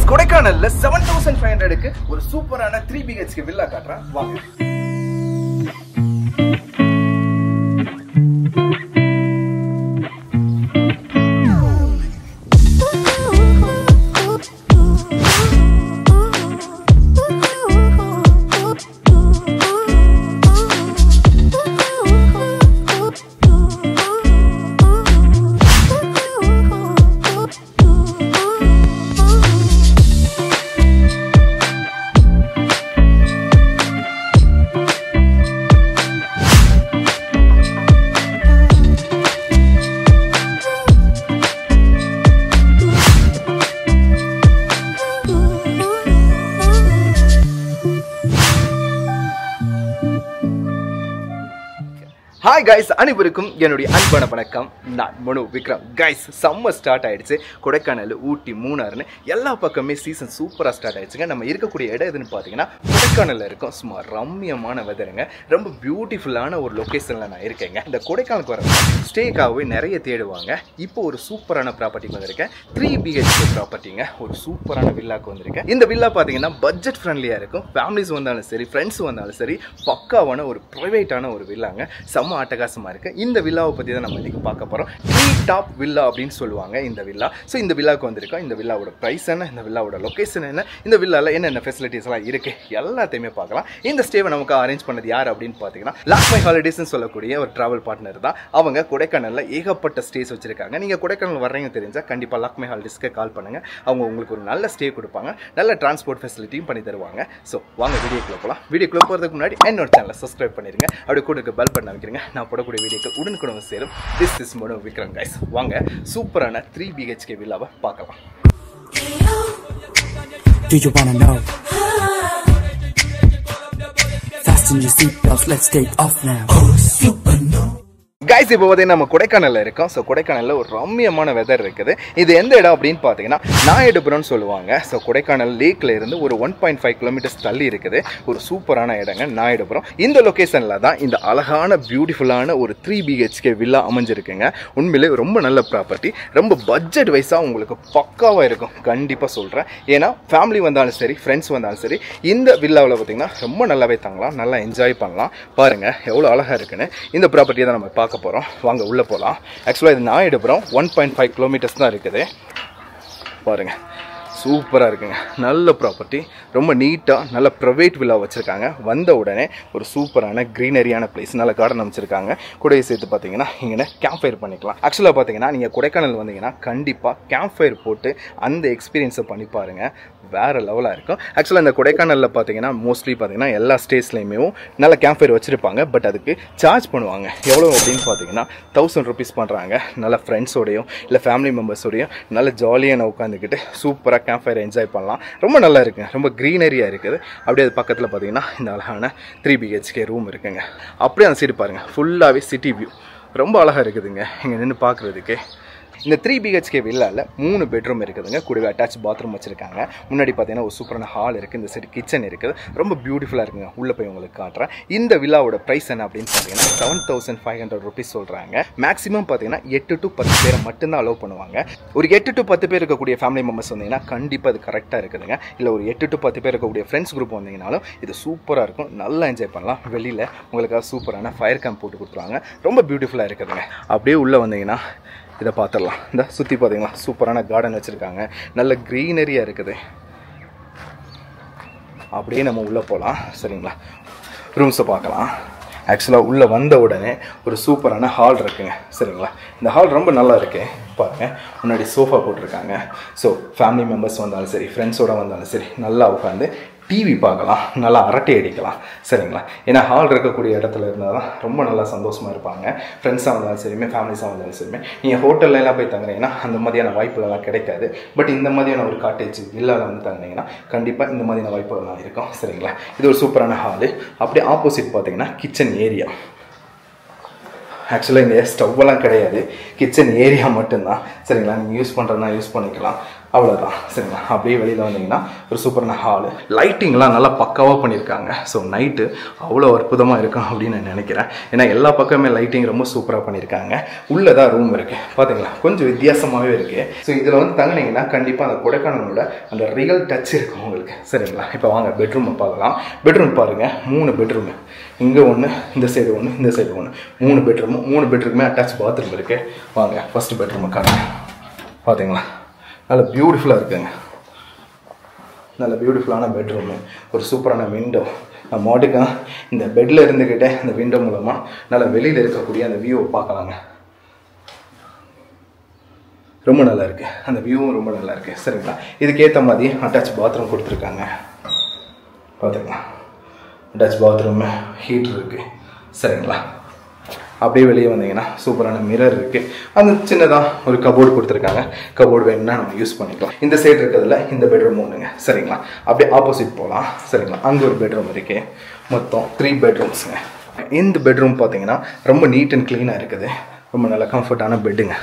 Guys கொடைக்கானல்ல 7500 க்கு ஒரு சூப்பரான 3 BHK வில்லா காட்றேன் வாங்க. Hi guys, அனைவருக்கும் என்னுடைய அன்பான வணக்கம். நான் மனு விக்ரம். Guys, சம்மர் ஸ்டார்ட் ஆயிடுச்சு. கொடைக்கானல், ஊட்டி, மூணாறுன்னு எல்லா பக்கமே சீசன் சூப்பரா ஸ்டார்ட் ஆயிடுச்சுங்க. நம்ம இருக்கக்கூடிய இடம் எதுன்னு பாத்தீங்கன்னா கொடைக்கானல்ல இருக்கும். சும்மா ரம்மியமான வெதருங்க. ரொம்ப பியூட்டிஃபுல்லான ஒரு லொகேஷன்ல நான் இருக்கேங்க. இந்த கொடைக்கானலுக்கு வரவங்க ஸ்டேக்காகவே நிறைய தேடுவாங்க. இப்போ ஒரு சூப்பரான ப்ராப்பர்ட்டிக்கு வந்திருக்கேன். 3 BHK ப்ராப்பர்ட்டிங்க. ஒரு சூப்பரான வில்லாக்கு வந்திருக்கேன். இந்த வில்லா பாத்தீங்கன்னா பட்ஜெட் ஃப்ரெண்ட்லியா இருக்கும். ஃபேமிலிஸ் வந்தாலும் சரி, ஃப்ரெண்ட்ஸ் வந்தாலும் சரி, பக்காவான ஒரு பிரைவேட்டான ஒரு வில்லாங்க. அட்டகாசமா இருக்கு. இந்த வில்லாவை பத்தி தான் நம்ம இன்னைக்கு பார்க்க போறோம். ட்ரீ டாப் வில்லா அப்படின்னு சொல்லுவாங்க இந்த வில்லா. சோ இந்த வில்லாக்கு வந்திருக்கோம். இந்த வில்லாவோட பிரைஸ் என்ன, இந்த வில்லாவோட லொகேஷன் என்ன, இந்த வில்லால என்னென்ன ஃபெசிலிட்டிஸ் எல்லாம் இருக்கு எல்லாத்தையுமே பார்க்கலாம். இந்த ஸ்டேவை நமக்கு அரேஞ்ச் பண்ணது யார் அப்படின்னு பாத்தீங்கன்னா லாக்மை ஹாலிடேஸ்னு சொல்லக்கூடிய ஒரு டிராவல் பார்ட்னர் தான். அவங்க கொடைக்கானல்ல ஏகப்பட்ட ஸ்டேஸ் வச்சிருக்காங்க. நீங்க கொடைக்கானல் வர்றீங்க தெரிஞ்சா கண்டிப்பா லாக்மை ஹாலிடேஸ்க்கு கால் பண்ணுங்க. அவங்க உங்களுக்கு ஒரு நல்ல ஸ்டே கொடுப்பாங்க, நல்ல டிரான்ஸ்போர்ட் ஃபெசிலிட்டியும் பண்ணி தருவாங்க. சோ வாங்க வீடியோக்குள்ள போலாம். வீடியோக்குள்ள போறதுக்கு முன்னாடி என்னோட சேனலை சப்ஸ்கிரைப் பண்ணிருங்க. அப்படியே கூட பெல் பட்டன் அமைக்கிறீங்க. நான் போடக்கூடிய வீடியோக்கள் உடனுக்குடன் சேரும். திஸ் இஸ் மனு விக்ரம் கைஸ். வாங்க சூப்பரான 3 BHK வில்லாவை பார்க்கலாம். Do you wanna know? Fasten your seatbelts, let's take off now. Oh, super no. Guys இப்போ பார்த்தீங்கன்னா நம்ம கொடைக்கானல்ல இருக்கோம். ஸோ கொடைக்கானல்ல ஒரு ரம்மியமான வெதர் இருக்குது. இது எந்த இடம் அப்படின்னு பார்த்தீங்கன்னா நாயுடுபுரம்னு சொல்லுவாங்க. ஸோ கொடைக்கானல் லேக்ல இருந்து ஒரு 1.5 கிலோமீட்டர்ஸ் தள்ளி இருக்குது. ஒரு சூப்பரான இடங்க நாயுடுபுரம். இந்த லொகேஷன்ல தான் இந்த அழகான பியூட்டிஃபுல்லான ஒரு 3 BHK வில்லா அமைஞ்சிருக்குங்க. உண்மையிலே ரொம்ப நல்ல ப்ராப்பர்ட்டி. ரொம்ப பட்ஜெட் வைஸாக உங்களுக்கு பக்காவாக இருக்கும் கண்டிப்பாக சொல்கிறேன். ஏன்னா ஃபேமிலி வந்தாலும் சரி, ஃப்ரெண்ட்ஸ் வந்தாலும் சரி, இந்த வில்லாவில் பார்த்தீங்கன்னா ரொம்ப நல்லாவே தங்கலாம், நல்லா என்ஜாய் பண்ணலாம். பாருங்க எவ்வளோ அழகாக இருக்குன்னு. இந்த ப்ராப்பர்ட்டியை தான் நம்ம பார்க்க போறோம். வாங்க உள்ள போலாம். ஆக்சுவலா இது நாயுடுபுரம் 1.5 கிலோமீட்டர்ஸ் தான் இருக்குது. பாருங்க சூப்பராக இருக்குங்க. நல்ல ப்ராப்பர்ட்டி, ரொம்ப நீட்டாக நல்ல ப்ரைவேட் வில்லா வச்சுருக்காங்க. வந்த உடனே ஒரு சூப்பரான க்ரீனரியான பிளேஸ், நல்ல கார்டன் அமைச்சிருக்காங்க. கூடயே சேர்த்து பார்த்தீங்கன்னா இங்கே கேம்ப் ஃபயர் பண்ணிக்கலாம். ஆக்சுவலாக பார்த்தீங்கன்னா நீங்கள் கொடைக்கானல் வந்தீங்கன்னா கண்டிப்பாக கேம்ப் ஃபயர் போட்டு அந்த எக்ஸ்பீரியன்ஸை பண்ணி பாருங்கள். வேறு லெவலாக இருக்கும். ஆக்சுவலாக இந்த கொடைக்கானலில் பார்த்தீங்கன்னா மோஸ்ட்லி பார்த்தீங்கன்னா எல்லா ஸ்டேட்ஸ்லையுமே நல்ல கேம்ப் ஃபயர் வச்சுருப்பாங்க. பட் அதுக்கு சார்ஜ் பண்ணுவாங்க. எவ்வளோ அப்படின்னு பார்த்தீங்கன்னா 1000 rupees பண்ணுறாங்க. நல்ல ஃப்ரெண்ட்ஸோடையும் இல்லை ஃபேமிலி மெம்பர்ஸோடையும் நல்ல ஜாலியாக உட்காந்துக்கிட்டு சூப்பராக கேம்ப் ஃபயர் என்ஜாய் பண்ணலாம். ரொம்ப நல்லா இருக்குங்க. ரொம்ப க்ரீனரியாக இருக்குது. அப்படியே அது பக்கத்தில் பார்த்தீங்கன்னா இந்த அழகான 3 BHK ரூம் இருக்குங்க. அப்படியே அந்த சைடு பாருங்கள் ஃபுல்லாகவே சிட்டி வியூ ரொம்ப அழகாக இருக்குதுங்க. இங்கே நின்று பார்க்குறதுக்கு. இந்த 3 BHK வில்லாவில் 3 பெட்ரூம் இருக்குதுங்க. கூடவே அட்டாச் பாத்ரூம் வச்சுருக்காங்க. முன்னாடி பார்த்தீங்கன்னா ஒரு சூப்பரான ஹால் இருக்குது. இந்த சைடு கிச்சன் இருக்குது. ரொம்ப பியூட்டிஃபுல்லாக இருக்குங்க. உள்ளே போய் உங்களுக்கு காட்டுறேன். இந்த வில்லாவோட ப்ரைஸ் என்ன அப்படின்னு பார்த்தீங்கன்னா 7500 rupees சொல்கிறாங்க. மேக்ஸிமம் பார்த்தீங்கன்னா 8 to 10 பேரை மட்டும்தான் அலோவ் பண்ணுவாங்க. ஒரு 8 to 10 பேர் இருக்கக்கூடிய ஃபேமிலி மெம்பர்ஸ் வந்தீங்கன்னா கண்டிப்பாக அது கரெக்டாக இருக்குதுங்க. இல்லை ஒரு 8 to 10 பேர் இருக்கக்கூடிய ஃப்ரெண்ட்ஸ் குரூப் வந்தீங்கன்னாலும் இது சூப்பராக இருக்கும். நல்லா என்ஜாய் பண்ணலாம். வெளியில் உங்களுக்காக சூப்பரான ஃபயர் கேம்ப் போட்டு கொடுத்துருவாங்க. ரொம்ப பியூட்டிஃபுல்லாக இருக்குதுங்க. அப்படியே உள்ளே வந்தீங்கன்னா இதை பார்த்துடலாம். இந்த சுற்றி பார்த்தீங்களா சூப்பரான கார்டன் வச்சுருக்காங்க. நல்ல க்ரீனரியாக இருக்குது. அப்படியே நம்ம உள்ளே போகலாம். சரிங்களா, ரூம்ஸை பார்க்கலாம். ஆக்சுவலாக உள்ளே வந்த உடனே ஒரு சூப்பரான ஹால் இருக்குங்க. சரிங்களா, இந்த ஹால் ரொம்ப நல்லா இருக்கு. பாருங்கள் முன்னாடி சோஃபா போட்டிருக்காங்க. ஸோ ஃபேமிலி மெம்பர்ஸ் வந்தாலும் சரி, ஃப்ரெண்ட்ஸோடு வந்தாலும் சரி, நல்லா உட்காந்து டிவி பார்க்கலாம், நல்லா அரட்டை அடிக்கலாம். சரிங்களா, ஏன்னா ஹால் இருக்கக்கூடிய இடத்துல இருந்தால் தான் ரொம்ப நல்லா சந்தோஷமாக இருப்பாங்க. ஃப்ரெண்ட்ஸாக வந்தாலும் சரியுமே, ஃபேமிலிஸாக வந்தாலும் சரியுமே. நீங்கள் ஹோட்டல்லாம் போய் தங்குறீங்கன்னா அந்த மாதிரியான வாய்ப்புகள்லாம் கிடைக்காது. பட் இந்த மாதிரியான ஒரு காட்டேஜ் வில்லாவில் வந்து தங்குனீங்கன்னா கண்டிப்பாக இந்த மாதிரியான வாய்ப்புகள்லாம் இருக்கும். சரிங்களா, இது ஒரு சூப்பரான ஹாலு. அப்படியே ஆப்போசிட் பார்த்தீங்கன்னா கிச்சன் ஏரியா. ஆக்சுவலாக இங்கே ஸ்டவ்வெல்லாம் கிடையாது, கிச்சன் ஏரியா மட்டும்தான். சரிங்களா, நீங்கள் யூஸ் பண்ணுறதுனா யூஸ் பண்ணிக்கலாம். அவ்வளோதான் சரிங்களா. அப்படியே வெளியில் வந்தீங்கன்னா ஒரு சூப்பரான ஹாலு, லைட்டிங்லாம் நல்லா பக்காவாக பண்ணியிருக்காங்க. ஸோ நைட்டு அவ்வளோ அற்புதமாக இருக்கும் அப்படின்னு நான் நினைக்கிறேன். ஏன்னா எல்லா பக்கமே லைட்டிங் ரொம்ப சூப்பராக பண்ணியிருக்காங்க. உள்ளே தான் ரூம் இருக்குது பார்த்தீங்களா, கொஞ்சம் வித்தியாசமாகவே இருக்குது. ஸோ இதில் வந்து தங்கினீங்கன்னா கண்டிப்பாக அந்த கொடைக்கானலோட அந்த ரியல் டச் இருக்கும் உங்களுக்கு சரிங்களா. இப்போ வாங்க பெட்ரூமை பார்க்கலாம். பெட்ரூம் பாருங்கள், 3 பெட்ரூமு, இங்கே ஒன்று, இந்த சைடு ஒன்று, இந்த சைடு ஒன்று, 3 பெட்ரூமு. 3 பெட்ரூமே அட்டாச் பாத்ரூம் இருக்குது. வாங்க ஃபஸ்ட்டு பெட்ரூமை காட்டுங்க. பார்த்தீங்களா நல்ல பியூட்டிஃபுல்லாக இருக்குங்க, நல்ல பியூட்டிஃபுல்லான பெட்ரூமு, ஒரு சூப்பரான விண்டோ. நம்ம மாட்டுக்கு இந்த பெட்டில் இருந்துக்கிட்டே இந்த விண்டோ மூலமாக நல்லா வெளியில் இருக்கக்கூடிய அந்த வியூவை பார்க்கலாங்க. ரொம்ப நல்லா இருக்குது, அந்த வியூவும் ரொம்ப நல்லா இருக்குது சரிங்களா. இதுக்கேற்ற மாதிரி அட்டாச் பாத்ரூம் கொடுத்துருக்காங்க பார்த்துங்களா. அட்டாச் பாத்ரூமு, ஹீட்ரு இருக்குது சரிங்களா. அப்படியே வெளியே வந்தீங்கன்னா சூப்பரான மிரர் இருக்குது. அந்த சின்னதாக ஒரு கபோர்டு கொடுத்துருக்காங்க. கபோர்டு வேணும்னா நம்ம யூஸ் பண்ணிக்கலாம். இந்த சைடு இருக்கிறதுல இந்த பெட்ரூம் ஒன்றுங்க சரிங்களா. அப்படியே ஆப்போசிட் போகலாம் சரிங்களா. அங்கே ஒரு பெட்ரூம் இருக்குது. மொத்தம் 3 பெட்ரூம்ஸுங்க. இந்த பெட்ரூம் பார்த்தீங்கன்னா ரொம்ப நீட் அண்ட் க்ளீனாக இருக்குது. ரொம்ப நல்ல கம்ஃபர்டான பெட்டுங்க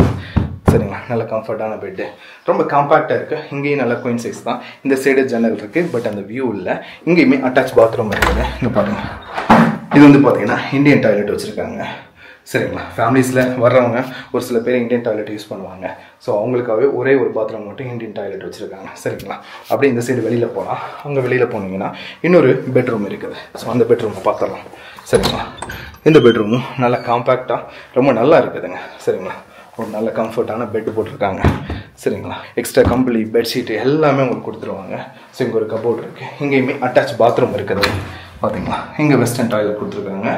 சரிங்களா. நல்ல கம்ஃபர்டான பெட்டு, ரொம்ப காம்பேக்டாக இருக்குது. இங்கேயும் நல்ல குயின் சைஸ் தான். இந்த சைடு ஜன்னல் இருக்குது, பட் அந்த வியூ இல்லை. இங்கேயுமே அட்டாச் பாத்ரூம் இருக்குது. இங்கே பாருங்கள், இது வந்து பார்த்தீங்கன்னா இந்தியன் டாய்லெட் வச்சுருக்காங்க சரிங்களா. ஃபேமிலிஸில் வர்றவங்க ஒரு சில பேர் இந்தியன் டாய்லெட் யூஸ் பண்ணுவாங்க. ஸோ அவங்களுக்காகவே ஒரே ஒரு பாத்ரூம் மட்டும் இந்தியன் டாய்லெட் வச்சுருக்காங்க சரிங்களா. அப்படியே இந்த சைடு வெளியில் போகலாம். அங்கே வெளியில் போனீங்கன்னா இன்னொரு பெட்ரூம் இருக்குது. ஸோ அந்த பெட்ரூமை பார்த்துடலாம் சரிங்களா. இந்த பெட்ரூமும் நல்லா காம்பேக்டாக ரொம்ப நல்லா இருக்குதுங்க சரிங்களா. ஒரு நல்ல கம்ஃபர்டான பெட்டு போட்டிருக்காங்க சரிங்களா. எக்ஸ்ட்ரா கம்பளி, பெட்ஷீட்டு எல்லாமே உங்களுக்கு கொடுத்துருவாங்க. ஸோ இங்கே ஒரு கபோர்டு இருக்குது. இங்கேயுமே அட்டாச் பாத்ரூம் இருக்குது பார்த்தீங்களா. இங்கே வெஸ்டர்ன் டாய்லெட் கொடுத்துருக்காங்க.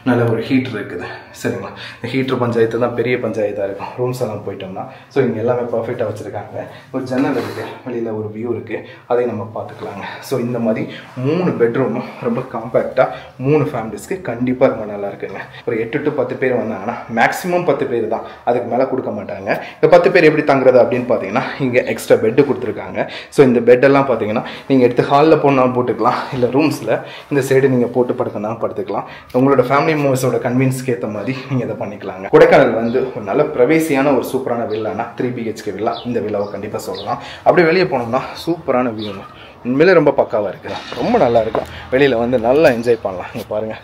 நல்ல ஒரு ஹீட்ரு இருக்குது சரிங்களா. இந்த ஹீட்ரு பஞ்சாயத்து தான் பெரிய பஞ்சாயத்தாக இருக்கும் ரூம்ஸ் எல்லாம் போயிட்டோம்னா. ஸோ இங்கே எல்லாமே பர்ஃபெக்டாக வச்சுருக்காங்க. ஒரு ஜன்னல் இருக்குது, வெளியில் ஒரு வியூ இருக்குது, அதையும் நம்ம பார்த்துக்கலாங்க. ஸோ இந்த மாதிரி 3 பெட்ரூமும் ரொம்ப காம்பேக்டாக 3 ஃபேமிலிஸ்க்கு கண்டிப்பாக ரொம்ப நல்லா இருக்குங்க. ஒரு 8 to 10 பேர் வந்தாங்கன்னா மேக்ஸிமம் 10 பேர் தான், அதுக்கு மேலே கொடுக்க மாட்டாங்க. இந்த 10 பேர் எப்படி தங்குறது அப்படின்னு பார்த்தீங்கன்னா இங்கே எக்ஸ்ட்ரா பெட்டு கொடுத்துருக்காங்க. ஸோ இந்த பெட்டெல்லாம் பார்த்தீங்கன்னா நீங்கள் எடுத்து ஹாலில் போனாலும் போட்டுக்கலாம், இல்லை ரூம்ஸில் இந்த சைடு நீங்கள் போட்டு படுக்கணும் படுத்துக்கலாம். உங்களோட ஃபேமிலி மெம்பர்ஸோட கன்வீனியன்ஸ்க்கு ஏற்ற மாதிரி நீங்கள் இதை பண்ணிக்கலாங்க. கொடைக்கானல் வந்து ஒரு நல்ல ப்ரைவேசியான ஒரு சூப்பரான வில்லானா 3 BHK வில்லா. இந்த வில்லாவை கண்டிப்பாக சொல்லலாம். அப்படியே வெளியே போனோம்னா சூப்பரான வியூ, உண்மையிலே ரொம்ப பக்காவாக இருக்குது, ரொம்ப நல்லா இருக்கும். வெளியில் வந்து நல்லா என்ஜாய் பண்ணலாம். இங்கே பாருங்கள்,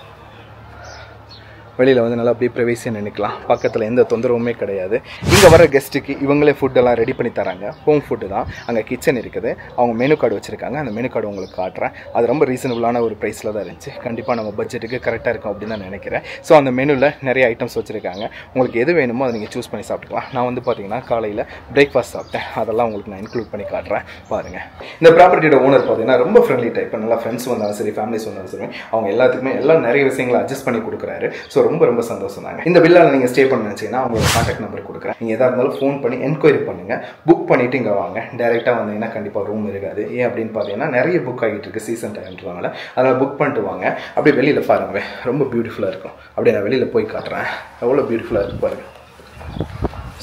வெளியில் வந்து நல்லா அப்படியே ப்ரைவேசியாக நினைக்கலாம். பக்கத்தில் எந்த தொந்தரவுமே கிடையாது. இங்கே வர கெஸ்ட்டுக்கு இவங்களே ஃபுட்டெல்லாம் ரெடி பண்ணி தராங்க. ஹோம் ஃபுட்டு தான். அங்கே கிச்சன் இருக்குது. அவங்க மெனு கார்டு வச்சுருக்காங்க. அந்த மெனு கார்டு உங்களுக்கு காட்டுறேன். அது ரொம்ப ரீசனபுளான ஒரு ப்ரைஸில் தான் இருந்துச்சு. கண்டிப்பாக நம்ம பட்ஜெட்டுக்கு கரெக்டாக இருக்கும் அப்படின்னு நான் நினைக்கிறேன். ஸோ அந்த மெனுவில் நிறைய ஐட்டம்ஸ் வச்சுருக்காங்க. உங்களுக்கு எது வேணுமோ அதை நீங்கள் சூஸ் பண்ணி சாப்பிட்டுக்கலாம். நான் வந்து பார்த்தீங்கன்னா காலையில் பிரேக்ஃபாஸ்ட் சாப்பிட்டேன். அதெல்லாம் உங்களுக்கு நான் இன்க்ளூட் பண்ணி காட்டுறேன் பாருங்கள். இந்த ப்ராப்பர்ட்டியோட ஓனர் பார்த்தீங்கன்னா ரொம்ப ஃப்ரெண்ட்லி டைப். நல்லா ஃப்ரெண்ட்ஸ் வந்தாலும் சரி, ஃபேமிலிஸ் வந்தாலும் சரி, அவங்க எல்லாத்துக்குமே எல்லாம் நிறைய விஷயங்களை அட்ஜஸ்ட் பண்ணி கொடுக்குறாரு. ஸோ ரொம்ப ரொம்ப சந்தோஷம் தாங்க. இந்த வில்லால நீங்கள் ஸ்டே பண்ண நினச்சிங்கன்னா அவங்களோட கான்டாக்ட் நம்பர் கொடுக்குறேன். நீங்கள் எதாக இருந்தாலும் ஃபோன் பண்ணி என்கொயரி பண்ணுங்கள். புக் பண்ணிவிட்டு இங்கே வாங்க. டேரெக்டாக வந்தீங்கன்னா கண்டிப்பாக ரூம் இருக்காது. ஏன் அப்படின்னு பார்த்தீங்கன்னா நிறைய புக் ஆகிட்டு இருக்குது சீசன் டைம்ன்றதுனால. அதனால் புக் பண்ணிட்டு வாங்க. அப்படியே வெளியில் பாருங்கள், ரொம்ப பியூட்டிஃபுல்லாக இருக்கும். அப்படியே நான் வெளியில் போய் காட்டுறேன். எவ்வளோ பியூட்டிஃபுல்லாக இருக்கு பாருங்கள்,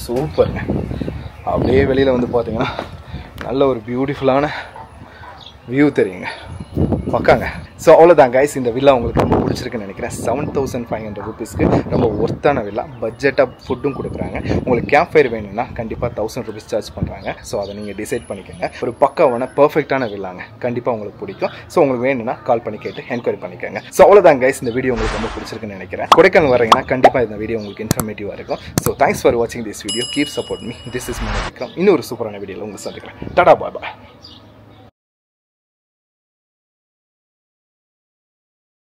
சூப்பருங்க. அப்படியே வெளியில் வந்து பார்த்தீங்கன்னா நல்ல ஒரு பியூட்டிஃபுல்லான வியூ தெரியுங்க, பக்காங்க. ஸோ அவ்வளோதான் கைஸ், இந்த வில்லா உங்களுக்கு ரொம்ப பிடிச்சிருக்குன்னு நினைக்கிறேன். 7500 ரூபீஸ்க்கு ரொம்ப ஒர்த்தான வில்லா. பட்ஜெட்டாக ஃபுட்டும் கொடுக்குறாங்க. உங்களுக்கு கேம்ப் ஃபயர் வேணும்னா கண்டிப்பாக 1000 ரூபீஸ் சார்ஜ் பண்ணுறாங்க. ஸோ அதை நீங்கள் டிசைட் பண்ணிக்கோங்க. ஒரு பக்காவான பர்ஃபெக்டான வில்லாங்க, கண்டிப்பாக உங்களுக்கு பிடிக்கும். ஸோ உங்களுக்கு வேணும்னா கால் பண்ணி கேட்டு என்கொயரி பண்ணிக்கோங்க. ஸோ அவ்வளோதான் கைஸ், இந்த வீடியோ உங்களுக்கு ரொம்ப பிடிச்சிருக்குன்னு நினைக்கிறேன். கொடைக்கானல் வரீங்கன்னா கண்டிப்பாக இந்த வீடியோ உங்களுக்கு இன்ஃபர்மேட்டிவாக இருக்கும். ஸோ தேங்க்ஸ் ஃபார் வாட்சிங் this video. Keep support me. This is my Vikram. இன்னொரு சூப்பரான வீடியோவில் உங்களுக்கு சந்திக்கிறேன். டாடா, பாய் பாய்.